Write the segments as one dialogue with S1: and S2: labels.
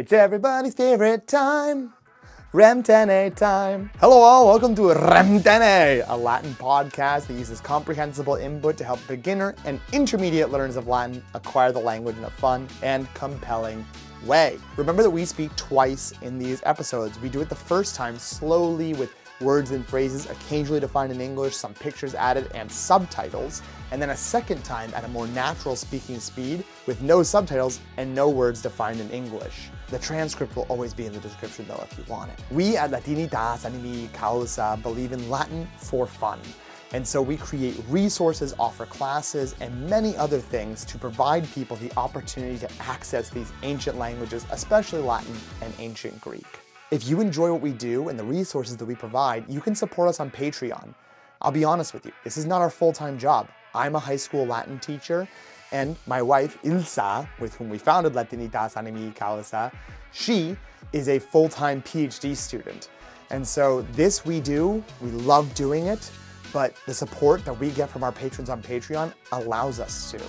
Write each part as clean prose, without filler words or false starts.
S1: It's everybody's favorite time, Rem Tene time. Hello all, welcome to Rem Tene, a Latin podcast that uses comprehensible input to help beginner and intermediate learners of Latin acquire the language in a fun and compelling way. Remember that we speak twice in these episodes. We do it the first time slowly with words and phrases occasionally defined in English, some pictures added, and subtitles, and then a second time at a more natural speaking speed with no subtitles and no words defined in English. The transcript will always be in the description though if you want it. We at Latinitas Animi Causa believe in Latin for fun. And so we create resources, offer classes, and many other things to provide people the opportunity to access these ancient languages, especially Latin and ancient Greek. If you enjoy what we do and the resources that we provide, you can support us on Patreon. I'll be honest with you, this is not our full-time job. I'm a high school Latin teacher, and my wife, Ilsa, with whom we founded Latinitas Animi Causa, she is a full-time PhD student. And so this we do, we love doing it, but the support that we get from our patrons on Patreon allows us to.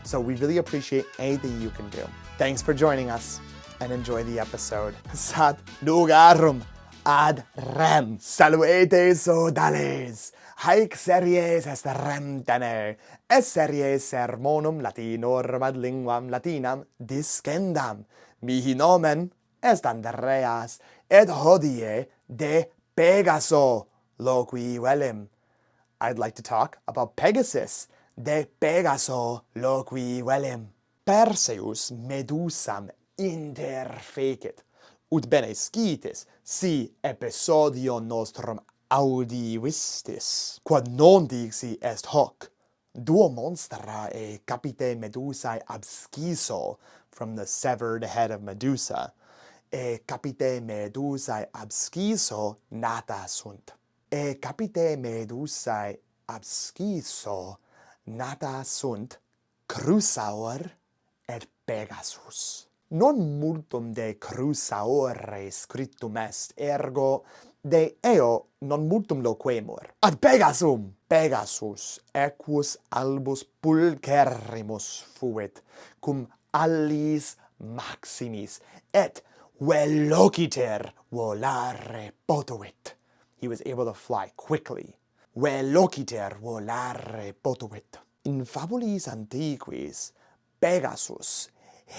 S1: So we really appreciate anything you can do. Thanks for joining us and enjoy the episode. Sat lugarum ad rem. Salvete sodales. Haec series est Rem Tene. Es series sermonum latinorum ad linguam latinam discendam. Mihi nomen est Andreas, et hodie de Pegaso loqui velim. I'd like to talk about Pegasus, de Pegaso loqui velim. Perseus medusam interfecit, ut bene scitis, si episodio nostrum audivistis, quod non dixi est hoc, duo monstra e capite medusae absciso from the severed head of Medusa, e capite medusae absciso nata sunt. E capite medusae absciso nata sunt Crusaor et Pegasus. Non multum de Crusaore scriptum est, ergo de eo non multum loquemur. Ad Pegasum! Pegasus equus albus pulcherrimus fuit, cum allis maximis, et velociter volare potuit. He was able to fly quickly. Velociter volare potuit. In fabulis antiquis, Pegasus,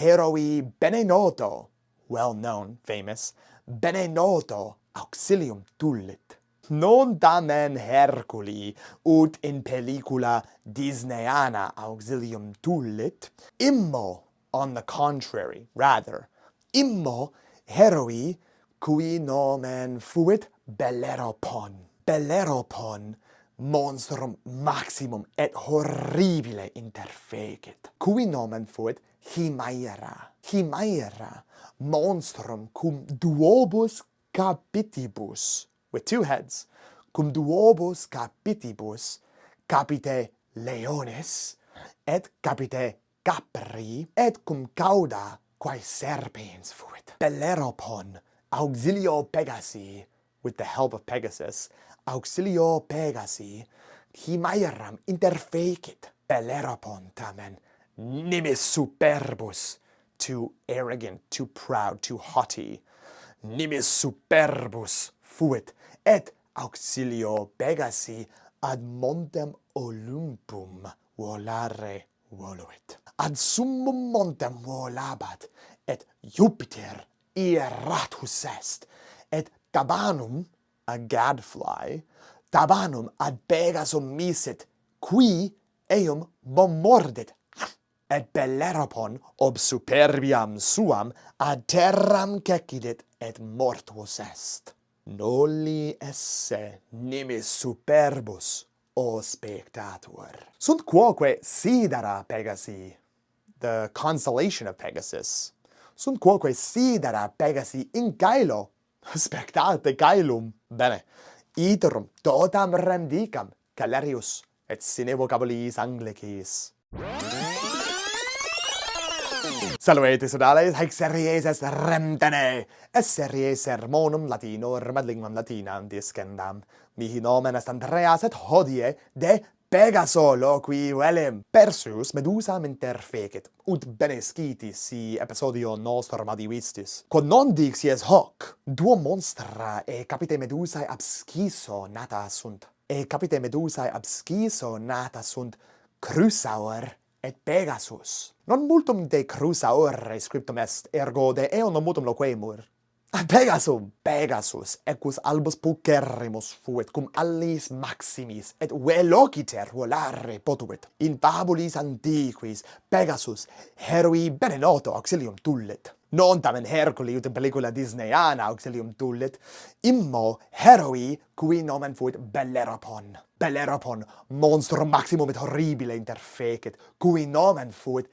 S1: heroi bene noto, well known, famous, bene noto auxilium tullit. Non tamen Herculi, ut in pellicula Disneyana auxilium tullit, immo, on the contrary, rather, immo heroi cui nomen fuit Belleropon. Belleropon monstrum maximum et horribile interfecit, cui nomen fuit Chimaera. Chimaera monstrum cum duobus capitibus, with two heads, cum duobus capitibus, capite leones, et capite capri, et cum cauda quae serpens fuit. Belleropon, auxilio Pegasi, with the help of Pegasus, auxilio Pegasi, Chimaeram interfecit. Belleropon tamen nimis superbus, too arrogant, too proud, too haughty, nimis superbus fuit, et auxilio Pegasi ad montem Olympum volare voluit. Ad summum montem volabat, et Jupiter iratus est, et tabanum, a gadfly, tabanum ad Pegasum misit, qui eum momordit, et Belleropon ob superbiam suam ad terram cecidit, et mortuus est. Noli esse nimis superbus, o spectator. Sunt quoque sidera Pegasi, the constellation of Pegasus. Sunt quoque sidera Pegasi in caelo, spectate caelum. Bene, iterum totam rem dicam, Calerius, et sine vocabilis Anglicis. Salvete, sodales, haec series est Rem Tene. Es series sermonum latinorum ad linguam latinam discendam. Mihi nomen est Andreas, et hodie de Pegaso loqui velem. Perseus medusam interfecit, ut bene scitis si episodio nostrum adivistis. Quod non dixies hoc, duo monstra e capite medusae absciso nata sunt. E capite medusae absciso nata sunt Chrysaor et Pegasus. Non multum de Chrysaore scriptum est, ergo de eo non multum loquemur. Pegasus, ecus albus pulcherrimus fuit, cum allis maximis, et velociter volare potuit. In fabulis antiquis, Pegasus, heroi bene noto auxilium tullit. Non tamen Herculi ut in pellicula Disneyana auxilium tullit, immo heroi cui nomen fuit Belleropon. Belleropon, monstrum maximum et horribile interfecit, cui nomen fuit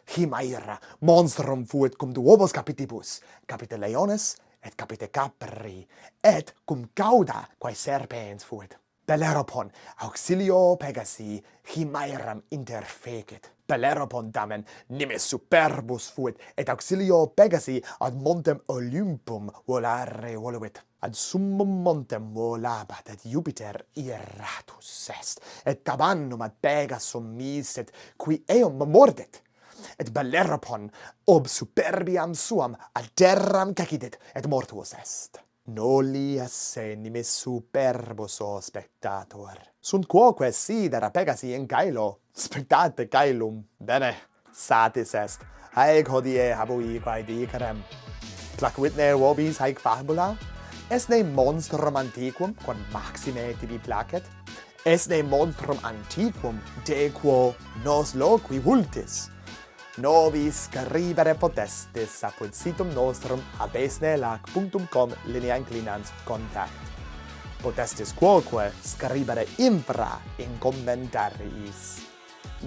S1: Chimaira, monstrum fuit cum duobos capitibus, capite leones et capite capri, et cum cauda quae serpens fuit. Belleropon, auxilio Pegasi, Chimairam interfecit. Belleropon tamen nimis superbus fuit, et auxilio Pegasi ad montem Olympum volare voluit. Ad summum montem volabat, et Jupiter iratus est, et cabannum ad Pegasum miset, qui eum mordet. Et Belleropon ob superbiam suam alteram cacidit, et mortuus est. Noli esse nimis superbus o spectator. Sunt quoque sidera Pegasi in caelo, spectate caelum. Bene, satis est. Haec hodie habui quae dicerem. Placuitne vobis haec fabula? Est ne monstrum antiquum, quod maxime tibi placet? Est ne monstrum antiquum, de quo nos loqui vultis? Nobis scribere potestis apud situm nostrum abesnelac.com linea inclinans contact. Potestis quoque scribere infra in commentariis.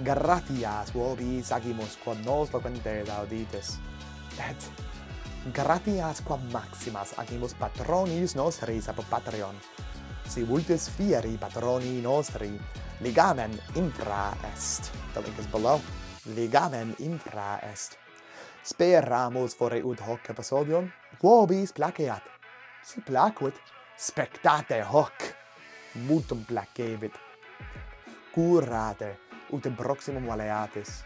S1: Gratias vobis agimus quod nos loquente auditis. Et gratias quam maximas agimus patronis nostris apud Patreon. Si vultis fieri patroni nostri, ligamen infra est. The link is below. Ligamen infra est. Speramus fore ut hoc episodium vobis placeat. Si placuit, spectate hoc. Multum placebit. Curate, ut in proximum valeatis.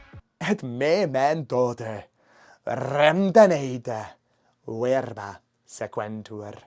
S1: Et me mentote. Rem tenete. Verba sequentur.